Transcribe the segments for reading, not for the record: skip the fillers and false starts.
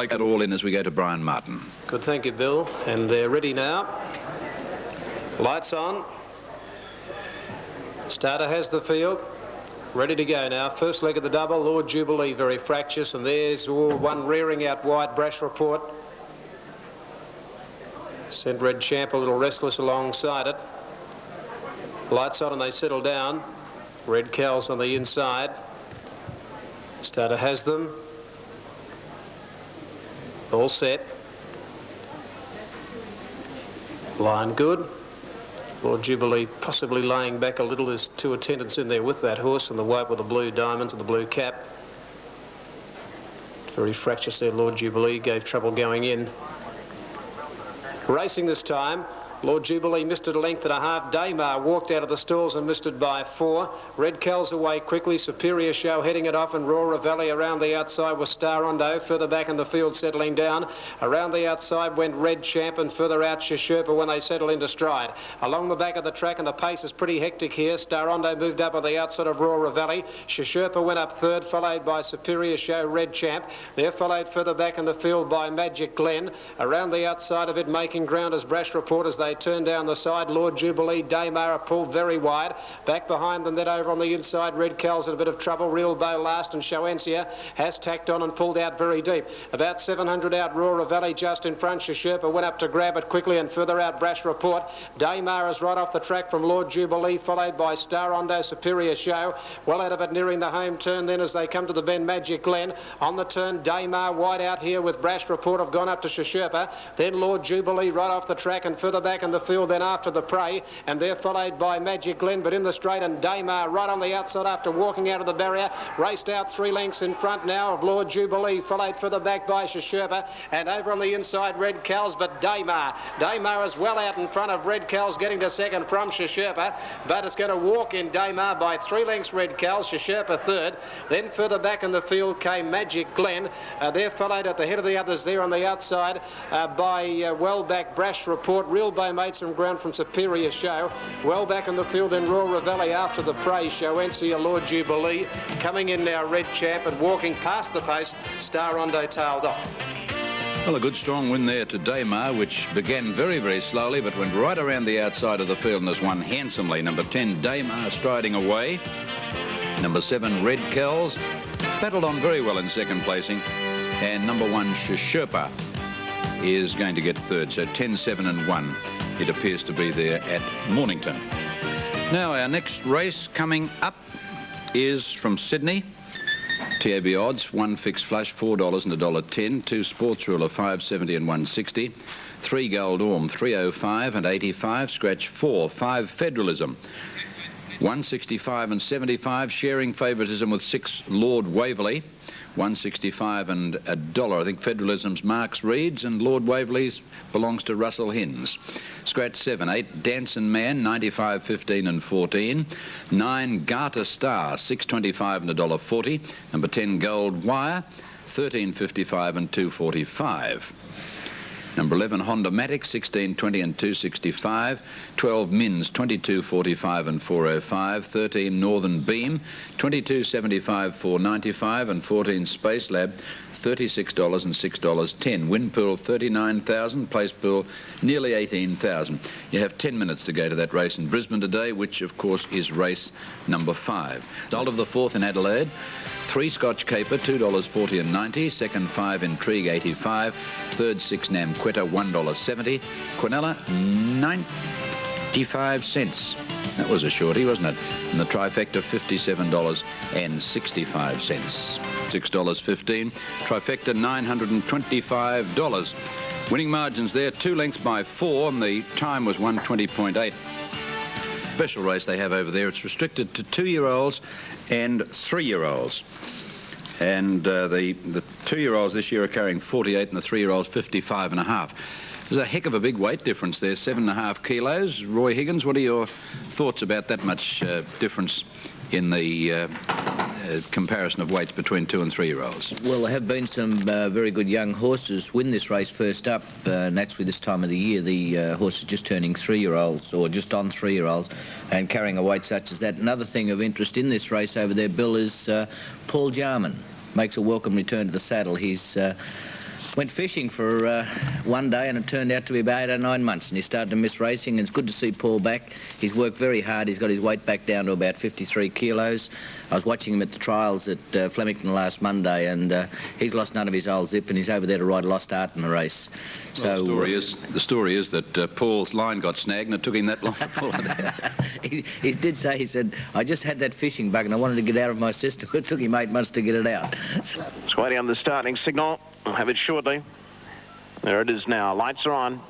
Take it all in as we go to Brian Martin. Good, thank you, Bill. And they're ready now. Lights on. Starter has the field. Ready to go now. First leg of the double, Lord Jubilee, very fractious. And there's one rearing out wide, Brash Report. Sent Red Champ a little restless alongside it. Lights on and they settle down. Red Cows on the inside. Starter has them. All set. Line good. Lord Jubilee possibly laying back a little. There's two attendants in there with that horse, and the white with the blue diamonds and the blue cap. Very fractious there, Lord Jubilee. Gave trouble going in. Racing this time. Lord Jubilee missed it a length and a half. Daymar walked out of the stalls and missed it by 4. Red Kel's away quickly. Superior Show heading it off, and Roar Valley around the outside was Star Rondo. Further back in the field settling down. Around the outside went Red Champ, and further out Sherpa when they settle into stride. Along the back of the track, and the pace is pretty hectic here. Star Rondo moved up on the outside of Roar Valley. Sherpa went up third, followed by Superior Show, Red Champ. They're followed further back in the field by Magic Glen. Around the outside of it, making ground as Brash Report as they turn down the side. Lord Jubilee, Daymar are pulled very wide. Back behind them, then over on the inside, Red Cal's in a bit of trouble. Real Bow last, and Showencia has tacked on and pulled out very deep. About 700 out, Roar Valley just in front. Sherpa went up to grab it quickly, and further out, Brash Report. Daymar is right off the track from Lord Jubilee, followed by Star Rondo, Superior Show. Well out of it, nearing the home turn then as they come to the bend, Magic Glen. On the turn, Daymar wide out here with Brash Report have gone up to Sherpa. Then Lord Jubilee right off the track, and further back in the field then after the prey, and they're followed by Magic Glen, but in the straight, and Daymar right on the outside after walking out of the barrier, raced out 3 lengths in front now of Lord Jubilee, followed further back by Sherpa, and over on the inside Red Cows, but Daymar is well out in front of Red Cows, getting to second from Sherpa, but it's going to walk in Daymar by 3 lengths. Red Cows, Sherpa third. Then further back in the field came Magic Glen. They're followed at the head of the others there on the outside by well back Brash Report. Real Bow made some ground from Superior Show. Well back in the field then Roar Valley after the prey. Showencia, Lord Jubilee. Coming in now Red Champ, and walking past the post, Star Rondo tailed off. Well, a good strong win there to Daymar, which began very, very slowly, but went right around the outside of the field and has won handsomely. Number 10, Daymar, striding away. Number 7, Red Kells, battled on very well in second placing. And number 1, Sherpa, is going to get third. So 10, 7 and 1. It appears to be there at Mornington. Now, our next race coming up is from Sydney. TAB odds, 1 fixed flush, $4 and $1.10. 2 sports ruler, $5.70 and $1.60. 3 gold orm, $3.05 and $85. Scratch 4. 5 federalism, $1.65 and $75. Sharing favouritism with 6 Lord Waverley, $1.65 and $1. I think federalism's Marks Reeds, and Lord Waverley's belongs to Russell Hinds. Scratch 7. 8 Danson Man, $95, $15 and $14. 9 Garter Star, $6.25 and $1.40. Number 10 Gold Wire, $13.55 and $2.45. Number 11, Honda Matic, 16.20 and 2.65. 12, Mins, 22.45 and 4.05. 13, Northern Beam, 22.75, 4.95. And 14, Space Lab, $36 and $6.10. Win pool, 39,000. Place pool, nearly 18,000. You have 10 minutes to go to that race in Brisbane today, which, of course, is race number 5. Result of the 4th in Adelaide. 3 Scotch Caper, $2.40 and 90. Second 5 Intrigue, 85. Third 6 Namquetta, $1.70. Quinella, 95 cents. That was a shorty, wasn't it? And the trifecta, $57.65. $6.15. Trifecta, $925. Winning margins there, 2 lengths by 4, and the time was 1:20.8. Special race they have over there. It's restricted to 2-year-olds and 3-year-olds. And the 2-year-olds this year are carrying 48 and the 3-year-olds 55 and a half. There's a heck of a big weight difference there, 7.5 kilos. Roy Higgins, what are your thoughts about that much difference in the comparison of weights between 2- and 3-year-olds? Well, there have been some very good young horses win this race first up. Naturally, this time of the year, the horses just turning 3-year-olds or just on 3-year-olds and carrying a weight such as that. Another thing of interest in this race over there, Bill, is Paul Jarman makes a welcome return to the saddle. He's went fishing for one day, and it turned out to be about 8 or 9 months, and he started to miss racing. And it's good to see Paul back. He's worked very hard. He's got his weight back down to about 53 kilos. I was watching him at the trials at Flemington last Monday, and he's lost none of his old zip, and he's over there to ride Lost Art in the race. Well, the story is that Paul's line got snagged, and it took him that long to pull it out. He did say, he said, I just had that fishing bug and I wanted to get out of my system. It took him 8 months to get it out. It's waiting on the starting signal. I'll have it shortly. There it is now. Lights are on.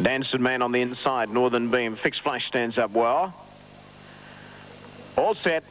Dancing Man on the inside. Northern Beam. Fixed Flash stands up well. All set.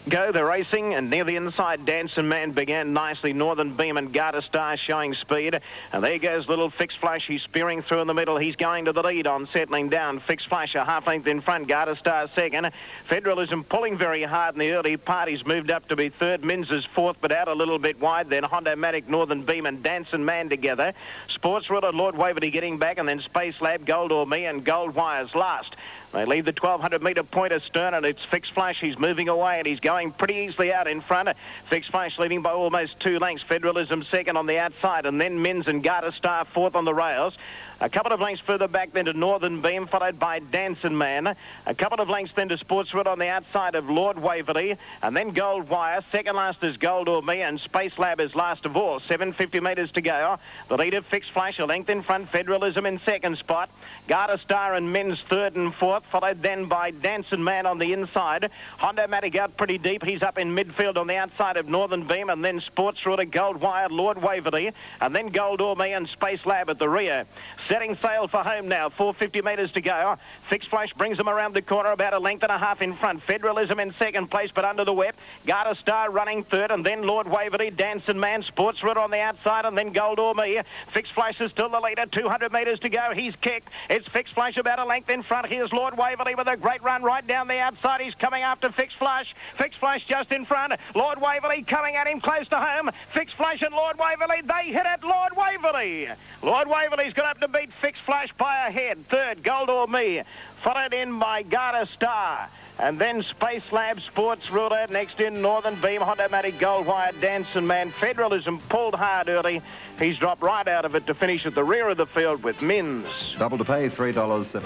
Go, they're racing, and near the inside, Dancing Man began nicely. Northern Beam and Garter Star showing speed. And there goes little Fixed Flash. He's spearing through in the middle. He's going to the lead on settling down. Fixed Flash a half length in front. Garter Star second. Federalism pulling very hard in the early part. He's moved up to be third. Mins is fourth, but out a little bit wide. Then Honda-Matic, Northern Beam and Dancing Man together. Sports Ruler, Lord Waverley getting back, and then Space Lab, Gold or Me, and Gold Wires last. They leave the 1,200-metre point astern, and it's Fixed Flash. He's moving away, and he's going pretty easily out in front. Fixed Flash leading by almost 2 lengths. Federalism second on the outside, and then Mins and Garter Star fourth on the rails. A couple of lengths further back then to Northern Beam, followed by Dancing Man. A couple of lengths then to Sportswood on the outside of Lord Waverley, and then Gold Wire. Second last is Gold or Me, and Space Lab is last of all. 750 metres to go. The leader, Fixed Flash, a length in front. Federalism in second spot. Garter Star and Mins third and fourth, followed then by Dancing Man on the inside. Honda-Matic out pretty deep. He's up in midfield on the outside of Northern Beam, and then Sports Ruler, Gold Wire, Lord Waverley, and then Gold or Me and Space Lab at the rear. Setting sail for home now, 450 metres to go. Fixed Flash brings them around the corner, about a length and a half in front. Federalism in second place, but under the whip. Garter Star running third, and then Lord Waverley, Dancing Man, Sports Ruler on the outside, and then Gold or Me. Fixed Flash is still the leader, 200 metres to go. He's kicked. It's Fixed Flash about a length in front. Here's Lord Waverley with a great run right down the outside. He's coming after Fixed Flash. Fixed Flash just in front. Lord Waverley coming at him close to home. Fixed Flash and Lord Waverley, they hit it. Lord Waverley. Lord Waverley's got up to beat Fixed Flash by a head. Third, Gold or Me, followed in by Garter Star. And then Space Lab, Sports Ruler. Next in Northern Beam, Honda-Matic, Gold Wire, Dancing Man. Federalism pulled hard early. He's dropped right out of it to finish at the rear of the field with Mins. Double to pay, $3.70.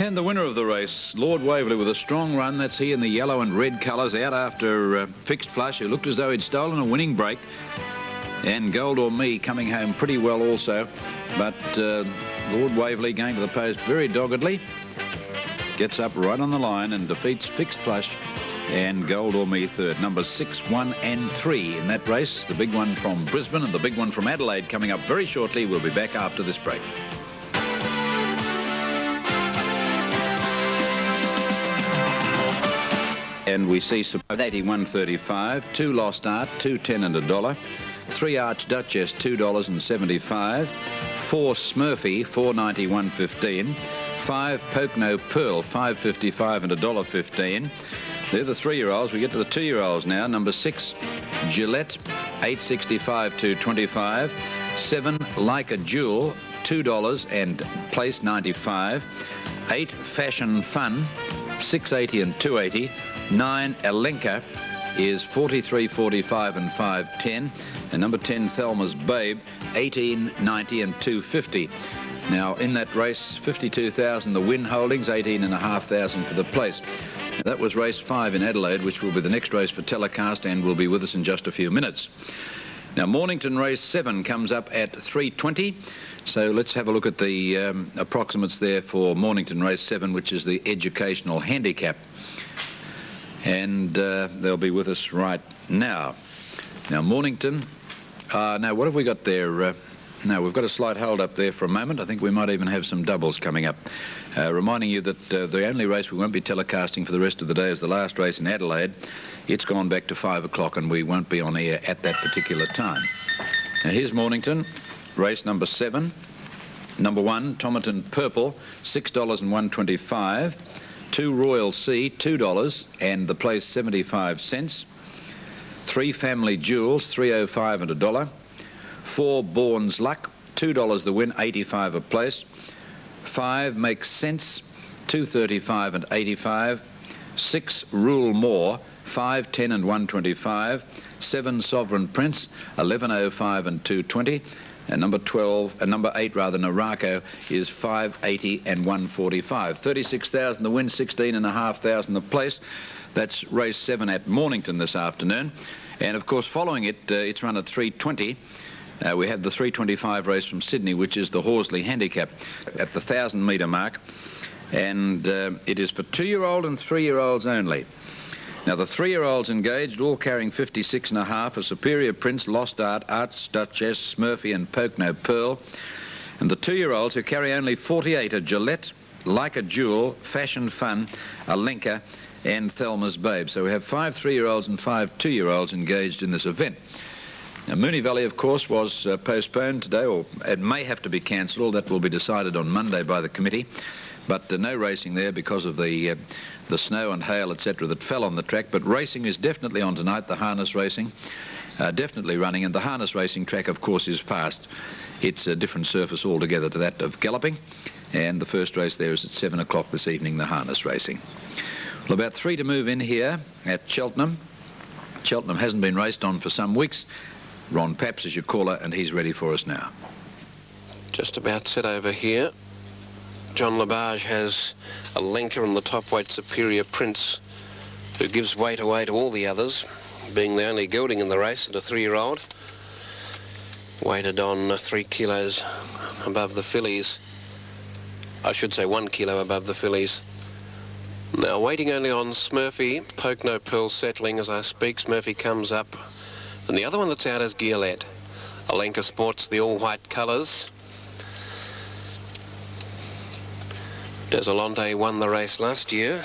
And the winner of the race, Lord Waverley, with a strong run. That's he in the yellow and red colours, out after Fixed Flash, who looked as though he'd stolen a winning break. And Gold or Me coming home pretty well also. But Lord Waverley going to the post very doggedly. Gets up right on the line and defeats Fixed Flash and Gold or Me third. Numbers 6, 1 and 3 in that race. The big one from Brisbane and the big one from Adelaide coming up very shortly. We'll be back after this break. And we see some 81.35, 2 Lost Art, 2.10 and $1. 3 Archduchess, $2.75. 4 Smurfy, $4.91.15. 5 Pocono Pearl, $5.55 and $1.15. They're the 3-year-olds. We get to the 2-year-olds now. Number 6 Gillette, $8.65 to $25. 7 Like a Jewel, $2 and place 95. 8 Fashion Fun, $6.80 and $2.80. 9 Alenka is $43.45 and $5.10. And number 10 Thelma's Babe, $18.90 and $2.50. Now in that race, 52,000 the win holdings, 18,500 for the place. Now, that was race 5 in Adelaide, which will be the next race for telecast and will be with us in just a few minutes. Now Mornington race 7 comes up at 3:20. So let's have a look at the approximates there for Mornington race 7, which is the educational handicap. And they'll be with us right now. Now Mornington, now what have we got there? No, we've got a slight hold up there for a moment. I think we might even have some doubles coming up. Reminding you that the only race we won't be telecasting for the rest of the day is the last race in Adelaide. It's gone back to 5 o'clock and we won't be on air at that particular time. Now here's Mornington, race number 7. Number 1, Tomerton Purple, $6 and $1.25. 2 Royal Sea, $2 and the place 75 cents. 3 Family Jewels, $3.05 and $1. 4 Bourne's Luck, $2 the win, 85 a place. 5 Makes Sense, $2.35 and 85. 6 Rule More, $5, 10 and $1.25. 7 Sovereign Prince, 11.05 and 2.20. And number 8 rather, Narako, is 5.80 and 1.45. 36,000 the win, 16,500 the place. That's race 7 at Mornington this afternoon. And of course, following it, it's run at 3.20. We have the 3.25 race from Sydney, which is the Horsley Handicap at the 1,000-metre mark. And it is for 2-year-old and 3-year-olds only. Now, the 3-year-olds engaged, all carrying 56.5, a Superior Prince, Lost Art, Archduchess, Smurfy and Pocono Pearl. And the 2-year-olds, who carry only 48, are Gillette, Like a Jewel, Fashion Fun, Alenka and Thelma's Babe. So we have 5 3-year-olds and 5 2-year-olds engaged in this event. Now, Moonee Valley, of course, was postponed today, or it may have to be cancelled. That will be decided on Monday by the committee. But no racing there because of the snow and hail, etc., that fell on the track. But racing is definitely on tonight, the harness racing, definitely running. And the harness racing track, of course, is fast. It's a different surface altogether to that of galloping. And the first race there is at 7 o'clock this evening, the harness racing. Well, about 3 to move in here at Cheltenham. Cheltenham hasn't been raced on for some weeks. Ron Paps is your caller, and he's ready for us now. Just about set over here. John Labarge has Alenka and the top weight Superior Prince, who gives weight away to all the others, being the only gelding in the race, and a 3-year-old. Weighted on 3 kilos above the fillies. I should say 1 kilo above the fillies. Now waiting only on Smurfy. Pocono Pearl settling as I speak. Smurfy comes up. And the other one that's out is Gillette. Alenka sports the all-white colours. Desolante won the race last year.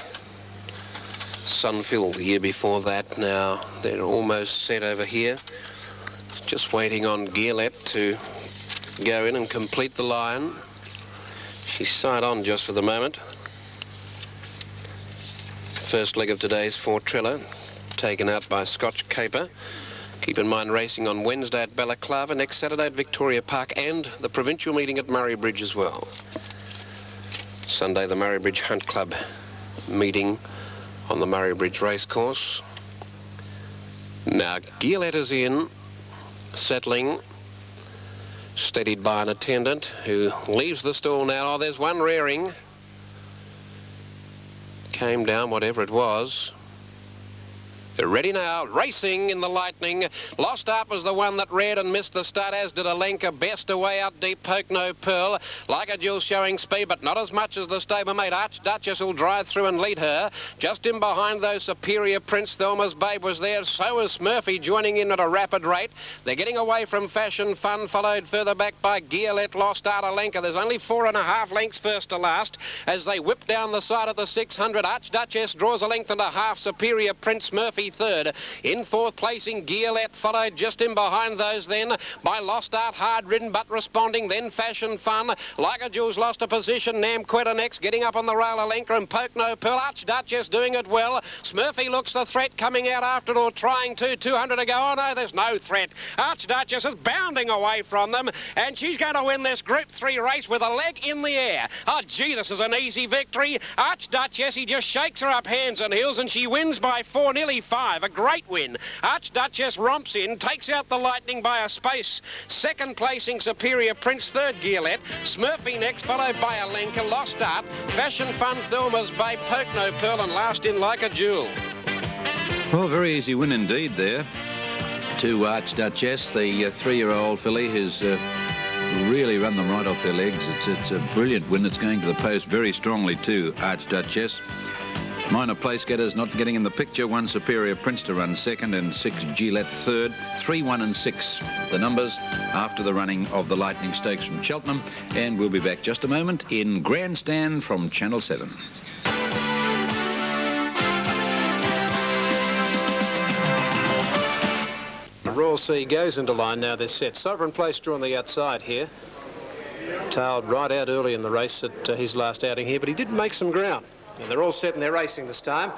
Sunfill the year before that. Now they're almost set over here. Just waiting on Gillette to go in and complete the line. She's side on just for the moment. First leg of today's 4 Triller, taken out by Scotch Caper. Keep in mind racing on Wednesday at Balaclava, next Saturday at Victoria Park, and the provincial meeting at Murray Bridge as well. Sunday, the Murray Bridge Hunt Club meeting on the Murray Bridge racecourse. Now, Gillette is in, settling, steadied by an attendant who leaves the stall now. Oh, there's one rearing. Came down, whatever it was. They're ready now, racing in the Lightning. Lost Art was the one that reared and missed the start, as did Alenka. Best away out deep, Pocono Pearl. Like a Jewel showing speed, but not as much as the stablemate. Archduchess will drive through and lead her. Just in behind, though, Superior Prince. Thelma's Babe was there. So was Smurfy, joining in at a rapid rate. They're getting away from Fashion Fun, followed further back by Gillette, Lost Art, Alenka. There's only 4.5 lengths first to last as they whip down the side of the 600. Archduchess draws a length and a half. Superior Prince, Smurfy third. In fourth placing, Gillette, followed just in behind those then by Lost Art, hard ridden but responding. Then Fashion Fun. Like a Jewel's lost a position. Namquetta next, getting up on the rail. Alenka and Pocono Pearl. Archduchess doing it well. Smurfy looks the threat, coming out after it, or trying to. 200 to go. Oh no, there's no threat. Archduchess is bounding away from them, and she's going to win this Group 3 race with a leg in the air. Oh gee, this is an easy victory. Archduchess, he just shakes her up hands and heels, and she wins by 4, nearly 5. A great win. Archduchess romps in, takes out the Lightning by a space. Second placing Superior Prince, third Gillette. Smurfy next, followed by Alenka, Lost Art, Fashion Fun, Thelma's Babe, Pocono Pearl, and last in Like a Jewel. Well, very easy win indeed there to Archduchess, the 3-year-old filly who's really run them right off their legs. It's a brilliant win. It's going to the post very strongly to Archduchess. Minor place getters not getting in the picture. 1 Superior Prince to run second, and 6 Gillette third. 3, 1 and 6 the numbers after the running of the Lightning Stakes from Cheltenham. And we'll be back just a moment in Grandstand from Channel 7. The Royal Sea goes into line now. They're set. Sovereign Place drawn the outside here. Tailed right out early in the race at his last outing here, but he did make some ground. And they're all set and they're racing this time.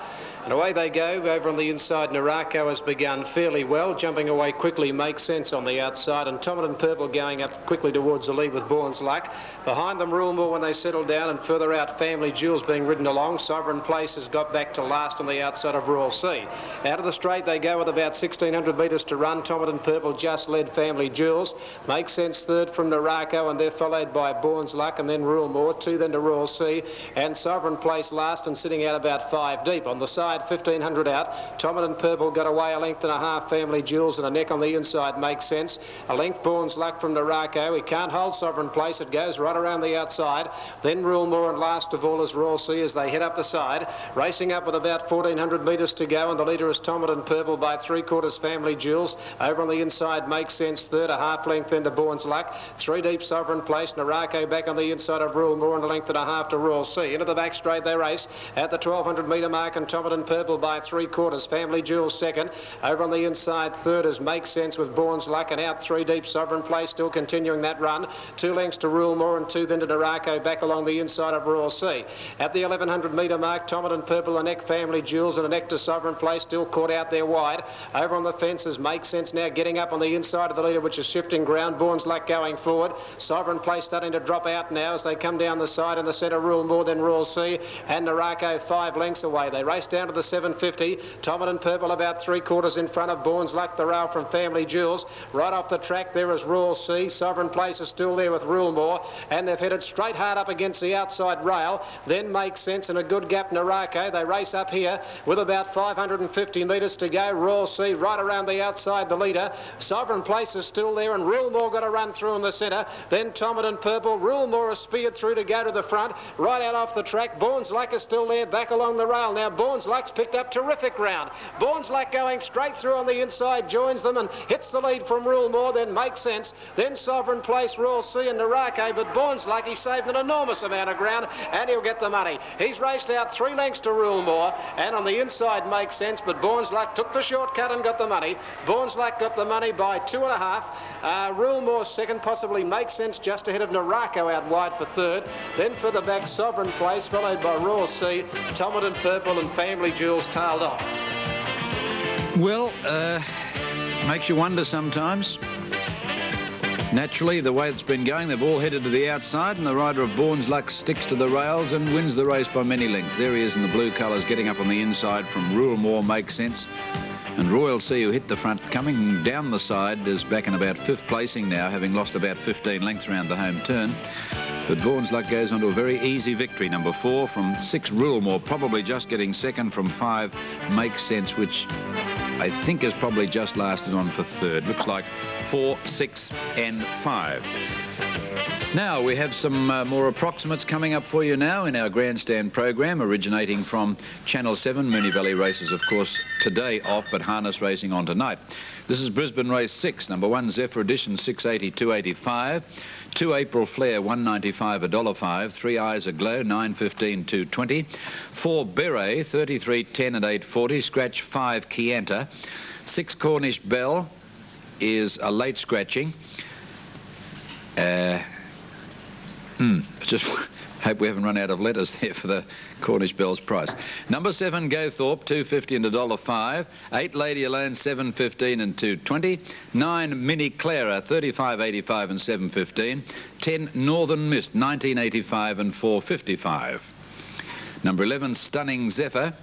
And away they go. Over on the inside, Narako has begun fairly well. Jumping away quickly makes sense on the outside. And Tomatin Purple going up quickly towards the lead with Bourne's Luck. Behind them, Rulmore when they settle down, and further out, Family Jewels being ridden along. Sovereign Place has got back to last on the outside of Royal Sea. Out of the straight they go with about 1,600 metres to run. Tomatin Purple just led Family Jewels. Makes sense third from Narako, and they're followed by Bourne's Luck and then Rulmore. Two then to Royal Sea, and Sovereign Place last and sitting out about 5 deep. On the side, 1,500 out. Tomatin Purple got away a length and a half. Family Jewels and a neck on the inside makes sense. A length Bourne's Luck from Narako. He can't hold Sovereign Place. It goes right around the outside. Then Rulmore, and last of all is Royal Sea as they head up the side. Racing up with about 1,400 metres to go, and the leader is Tomatin Purple by 3/4 Family Jewels. Over on the inside makes sense third, a half length into Bourne's Luck. 3 deep Sovereign Place. Narako back on the inside of Rulmore and a length and a half to Royal Sea. Into the back straight they race at the 1,200 metre mark, and Tomatin Purple by 3/4. Family Jewels second. Over on the inside third is Makes Sense with Bourne's Luck, and out 3 deep Sovereign Place still continuing that run. 2 lengths to Rulmore and 2 then to Narako back along the inside of Royal Sea. At the 1,100 metre mark, Tomatin Purple, a neck Family Jewels and a neck to Sovereign Place still caught out there wide. Over on the fences, Makes Sense now getting up on the inside of the leader, which is shifting ground. Bourne's Luck going forward. Sovereign Place starting to drop out now as they come down the side in the centre. Rulmore then Royal Sea, and Narako 5 lengths away. They race down to the 750. Tomatin Purple about 3/4 in front of Bourne's Luck, the rail from Family Jewels. Right off the track there is Royal Sea. Sovereign Place is still there with Rulmore, and they've headed straight hard up against the outside rail. Then Makes Sense and a good gap Narako. They race up here with about 550 metres to go. Royal Sea right around the outside, the leader. Sovereign Place is still there, and Rulmore got a run through in the centre. Then Tomatin Purple. Rulmore is speared through to go to the front. Right out off the track, Bourne's Luck is still there, back along the rail. Now Bourne's Luck's picked up terrific ground. Bourne's Luck going straight through on the inside, joins them and hits the lead from Rulmore, then Makes Sense. Then Sovereign Place, Royal Sea and Narako, but Bourne's Luck, he saved an enormous amount of ground, and he'll get the money. He's raced out 3 lengths to Rulmore, and on the inside Makes Sense, but Bourne's Luck took the shortcut and got the money. Bourne's Luck got the money by 2.5. Rulmore second, possibly Makes Sense just ahead of Narako out wide for third. Then for the back, Sovereign Place, followed by Royal Sea. Tomatin Purple and Family Jewels tailed off. Well, makes you wonder sometimes. Naturally, the way it's been going, they've all headed to the outside, and the rider of Bourne's Luck sticks to the rails and wins the race by many lengths. There he is in the blue colours, getting up on the inside from Rulmore, Makes Sense. And Royal Sea, who hit the front, coming down the side, is back in about 5th placing now, having lost about 15 lengths around the home turn. But Bourne's Luck goes on to a very easy victory. Number 4 from 6, Rulmore, probably just getting second from 5, Makes Sense, which I think has probably just lasted on for third. Looks like 4, 6 and 5. Now we have some more approximates coming up for you now in our grandstand program, originating from Channel 7. Moonee Valley races, of course, today off, but harness racing on tonight. This is Brisbane race 6, number 1 Zephyr Edition, 680, 285. 2 April Flare, 195, $1.05. 3 Eyes Aglow, 915, 220. 4 Beret, 33, 10 and 840. Scratch 5 Chianta. 6 Cornish Bell is a late scratching. Just hope we haven't run out of letters there for the Cornish Bell's price. Number 7 Gothorpe, 250 and $1.05. 8 Lady Alone, 715 and 220. 9 Mini Clara, 35.85 and 715. 10 Northern Mist, 1985 and 455. Number 11 Stunning Zephyr,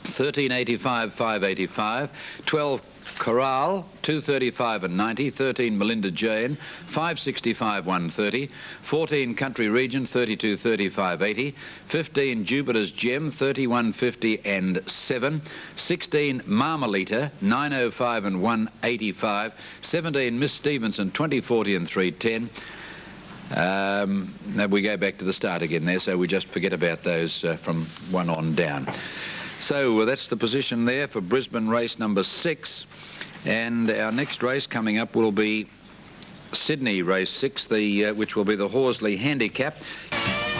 1385, 585. 12 Corral, 235 and 90. 13 Melinda Jane, 565, 130. 14 Country Region, 32, 35, 80. 15 Jupiter's Gem, 3150 and 7. 16 Marmalita, 905 and 185. 17 Miss Stevenson, 2040 and 310. Now we go back to the start again there, so we just forget about those from 1 on down. So that's the position there for Brisbane race number 6. And our next race coming up will be Sydney race 6, which will be the Horsley Handicap.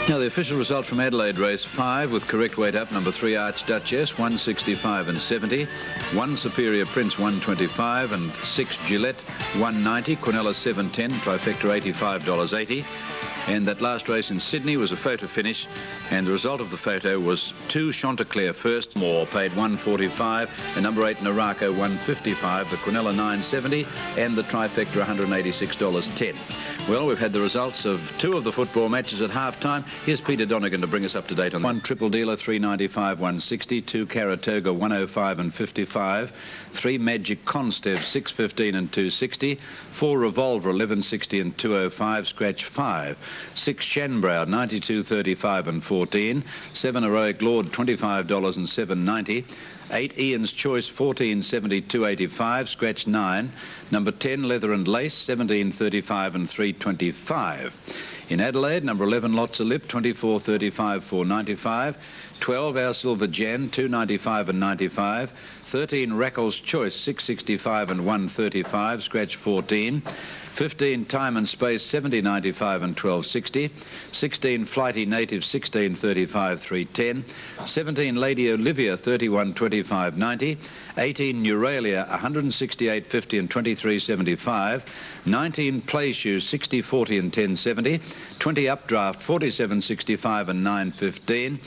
Now the official result from Adelaide race 5 with correct weight up, number 3 Archduchess, 165 and 70. 1 Superior Prince, 125, and 6 Gillette, 190. Quinella, 710. Trifecta, $85.80. And that last race in Sydney was a photo finish, and the result of the photo was 2 Chanticleer first. More paid $145, the number 8 Narako $155, the Quinella $970, and the trifecta $186.10. Well, we've had the results of 2 of the football matches at half-time. Here's Peter Donegan to bring us up to date on 1 Triple Dealer $395 160, 2 Caratoga $105 and 55, 3 Magic Constev $615 and 260, 4 Revolver $1160 and 205, scratch 5, 6 Shanbrow $92.35 and 14, 7 Heroic Lord $25 and 790, 8 Ian's Choice $14.70 285, scratch 9, number 10 Leather and Lace $17.35 and 325. In Adelaide, number 11 Lots of Lip $24.35 495, 12 Our Silver Jan $2.95 and 95, 13 Rackles Choice $6.65 and 135, scratch 14, 15 Time and Space $70.95 and 12.60, 16 Flighty Native $16.35 310, 17 Lady Olivia $31.25 90, 18 Euralia $168.50 and 23.75, 19 Play Shoes $60.40 and 10.70, 20 Updraft $47.65 and 9.15.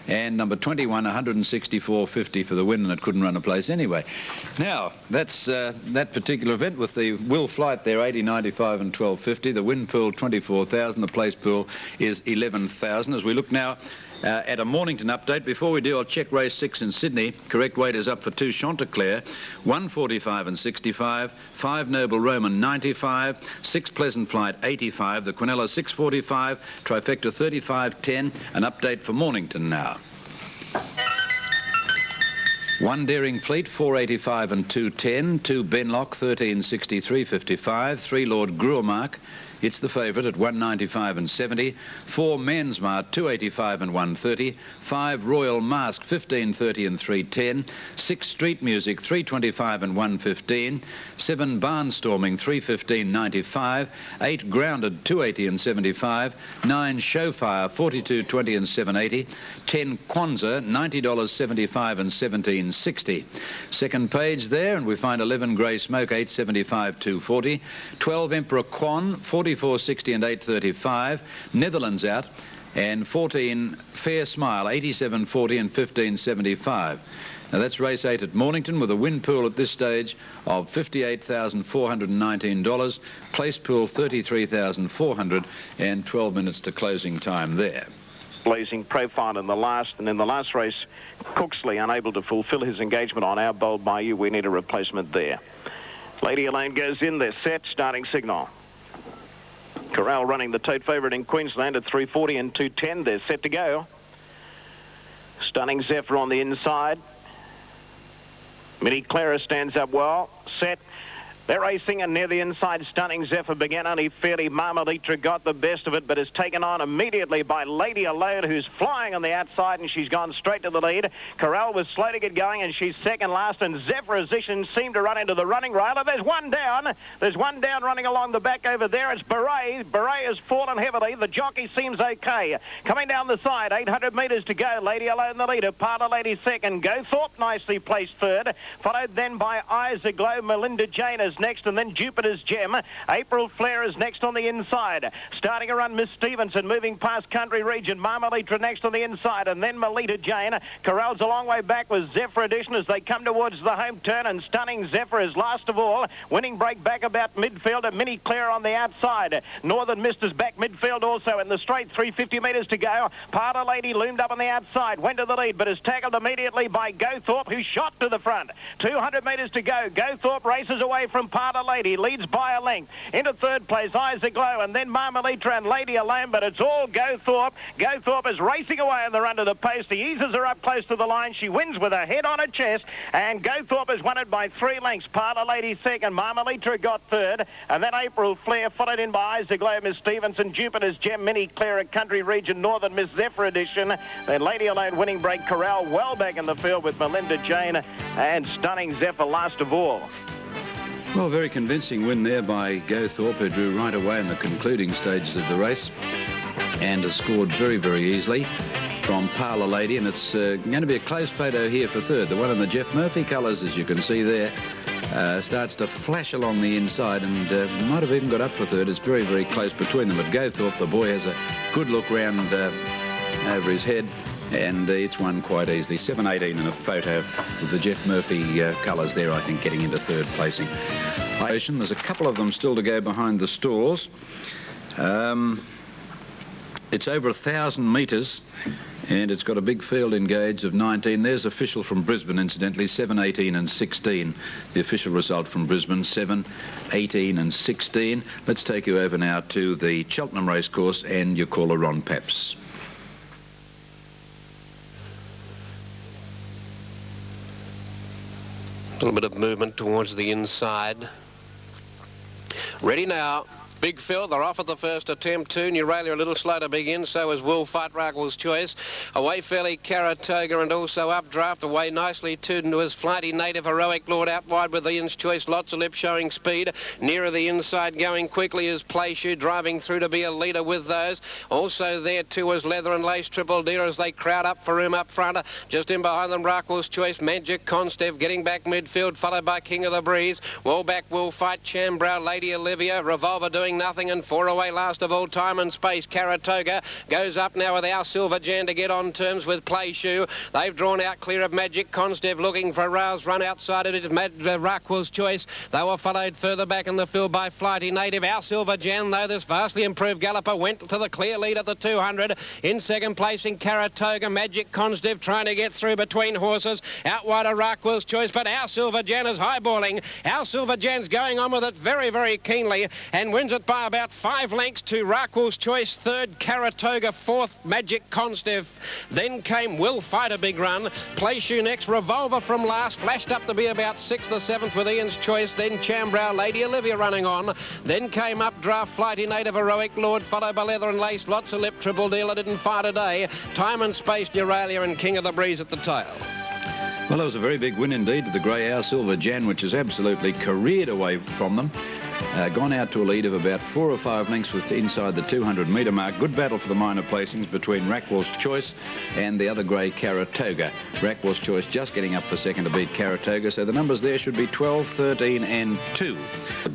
And number 21, 164.50 for the win, and it couldn't run a place anyway. Now, that's that particular event with the Will Flight there, 80.95 and 12.50. The win pool, 24,000. The place pool is 11,000. As we look now at a Mornington update, before we do, I'll check race 6 in Sydney. Correct weight is up for 2 Chanticleer, 145 and 65, 5 Noble Roman 95, 6 Pleasant Flight 85, the Quinella 645, trifecta 35.10. An update for Mornington now. 1 Daring Fleet 485 and 210, 2 Benlock 1363.55, 3 Lord Gruermark, it's the favourite at 195 and 70, 4 Mansmart 285 and 130, 5 Royal Mask 1530 and 310, 6 Street Music 325 and 115, 7 Barnstorming 315.95, 8 Grounded 280 and 75, 9 Showfire 42.20 and 780, 10 Kwanzaa $90.75 and 17.60. Second page there, and we find 11 Grey Smoke 875 240, 12 Emperor Kwan 44.60 and 8.35, Netherlands out, and 14 Fair Smile 87.40 and 15.75. Now that's race 8 at Mornington with a win pool at this stage of $58,419, place pool $33,400, and 12 minutes to closing time there. Blazing profile in the last, and in the last race, Cooksley unable to fulfill his engagement on Our Bold Bayou. We need a replacement there. Lady Elaine goes in there, set, starting signal. Corral running the tote favourite in Queensland at 340 and 210. They're set to go. Stunning Zephyr on the inside. Mini Clara stands up well. Set. They're racing, and near the inside, Stunning Zephyr began only fairly. Marmalitra got the best of it, but is taken on immediately by Lady Alone, who's flying on the outside, and she's gone straight to the lead. Corral was slow to get going, and she's second last, and Zephyrician seemed to run into the running rail. There's one down. There's one down running along the back over there. It's Beret. Beret has fallen heavily. The jockey seems okay. Coming down the side, 800 metres to go. Lady Alone the leader. Parlour Lady second. Gothorpe nicely placed third. Followed then by Eyes Aglow. Melinda Jane is next, and then Jupiter's Gem. April Flare is next on the inside. Starting a run, Miss Stevenson moving past Country Region. Marmalitra next on the inside, and then Melita Jane. Corral's a long way back with Zephyr Edition as they come towards the home turn, and Stunning Zephyr is last of all. Winning break back about midfield, and Mini Claire on the outside. Northern Mister's back midfield also in the straight, 350 metres to go. Parlour Lady loomed up on the outside, went to the lead, but is tackled immediately by Gothorpe, who shot to the front. 200 metres to go. Gothorpe races away from Parlour Lady, leads by a length. Into third place, Eyes Aglow, and then Marmalitra and Lady Alone, but it's all Gothorpe. Gothorpe is racing away in the run to the post. The easers are up close to the line. She wins with her head on her chest, and Gothorpe has won it by 3 lengths. Parlour Lady second, Marmalitra got third, and then April Flare followed in by Eyes Aglow, Miss Stevenson, Jupiter's Gem, Mini Clara, Country Region, Northern Miss Zephyr Edition. Then Lady Alone winning break. Corral well back in the field with Melinda Jane and Stunning Zephyr last of all. Well, very convincing win there by Gothorpe, who drew right away in the concluding stages of the race and has scored very, very easily from Parlour Lady. And it's going to be a close photo here for third. The one in the Jeff Murphy colours, as you can see there. starts to flash along the inside and might have even got up for third. It's very, very close between them. But Gothorpe, the boy, has a good look round over his head, and it's won quite easily. 7.18 in a photo with the Jeff Murphy colours there, I think, getting into third placing. There's a couple of them still to go behind the stalls. It's over 1,000 metres, and it's got a big field engaged of 19. There's official from Brisbane, incidentally, 7.18 and 16. The official result from Brisbane, 7.18 and 16. Let's take you over now to the Cheltenham Racecourse and your caller, Ron Paps. A little bit of movement towards the inside. Ready now. Big Phil, they're off at the first attempt too. Neuralia a little slow to begin, so is Will Fight, Rackwell's Choice. Away fairly Caratoga, and also Updraft. Away nicely too was Flighty Native, Heroic Lord out wide with Ian's Choice. Lots of lip showing speed. Nearer the inside going quickly is Playshoe, driving through to be a leader with those. Also there too was Leather and Lace, Triple Deer as they crowd up for room up front. Just in behind them, Rackwell's Choice, Magic Constev getting back midfield, followed by King of the Breeze. Well back Will Fight, Chambrow, Lady Olivia, Revolver doing nothing, and 4 away last of all, Time and Space. Caratoga goes up now with Our Silver Jan to get on terms with Playshoe. They've drawn out clear of Magic Constev, looking for a rouse run outside it is Rackwell's Choice. They were followed further back in the field by Flighty Native. Our Silver Jan, though, this vastly improved galloper, went to the clear lead at the 200. In second place in Caratoga, Magic Constev trying to get through between horses. Out wide of Rackwell's Choice, but Our Silver Jan is highballing. Our Silver Jan's going on with it very, very keenly and wins it by about 5 lengths to Rackwell's Choice, third Caratoga, fourth Magic Constev. Then came Will Fight, a big run. Playshoe next, Revolver from last, flashed up to be about 6th or 7th with Ian's Choice. Then Chambrow, Lady Olivia running on. Then came Updraft, Flighty Native, Heroic Lord, followed by Leather and Lace. Lots of lip, Triple Dealer didn't fight today. Time and Space, Neuralia and King of the Breeze at the tail. Well, it was a very big win indeed to the grey Our Silver Jan, which has absolutely careered away from them. Gone out to a lead of about 4 or 5 lengths with inside the 200-metre mark. Good battle for the minor placings between Rackwell's Choice and the other grey Caratoga. Rackwell's Choice just getting up for second to beat Caratoga, so the numbers there should be 12, 13 and 2.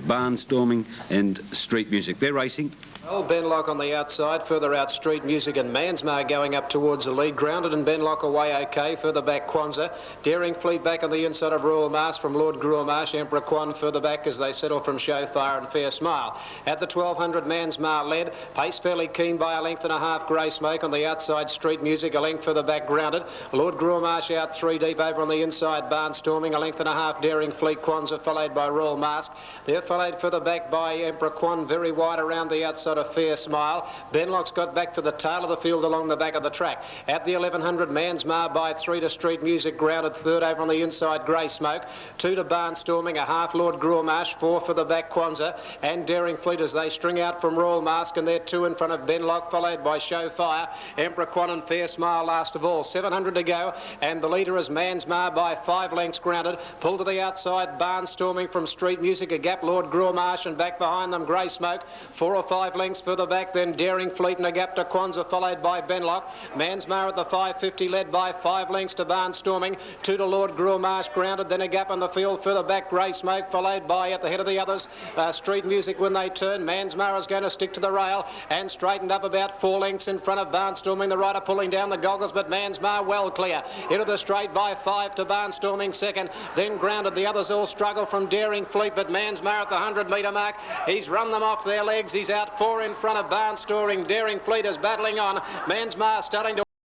Barnstorming and Street Music. They're racing. Well, Benlock on the outside, further out Street Music and Mansmar going up towards the lead. Grounded and Benlock away okay, further back Kwanzaa. Daring Fleet back on the inside of Royal Mask from Lord Gruamash. Emperor Kwan further back as they settle from Showfire and Fair Smile. At the 1200, Mansmar led. Pace fairly keen by a length and a half. Grey Smoke on the outside, Street Music a length further back Grounded. Lord Gruamash out 3 deep over on the inside, Barnstorming a length and a half. Daring Fleet, Kwanzaa followed by Royal Mask. They're followed further back by Emperor Kwan, very wide around the outside of Fair Smile. Benlock's got back to the tail of the field along the back of the track. At the 1100, Mansmar by 3 to Street Music, Grounded third over on the inside, Grey Smoke. 2 to Barnstorming, a half Lord Gruamash, 4 for the back Kwanzaa, and Daring Fleet as they string out from Royal Mask, and they're 2 in front of Benlock, followed by Showfire, Emperor Kwan and Fair Smile last of all. 700 to go, and the leader is Mansmar by 5 lengths Grounded. Pull to the outside, Barnstorming from Street Music, a gap Lord Gruamash, and back behind them Grey Smoke. 4 or 5 lengths further back, then Daring Fleet and a gap to Kwanzaa, followed by Benlock. Mansmar at the 550, led by 5 lengths to Barnstorming. 2 to Lord Gruamash, Grounded, then a gap on the field further back, Grey Smoke, followed by at the head of the others, Street Music when they turn. Mansmar is going to stick to the rail and straightened up about 4 lengths in front of Barnstorming. The rider pulling down the goggles, but Mansmar well clear. Into the straight by 5 to Barnstorming second, then Grounded. The others all struggle from Daring Fleet, but Mansmar at the 100-metre mark. He's run them off their legs. He's out 4 in front of Barnstorming. Daring Fleet is battling on. Mansmar starting to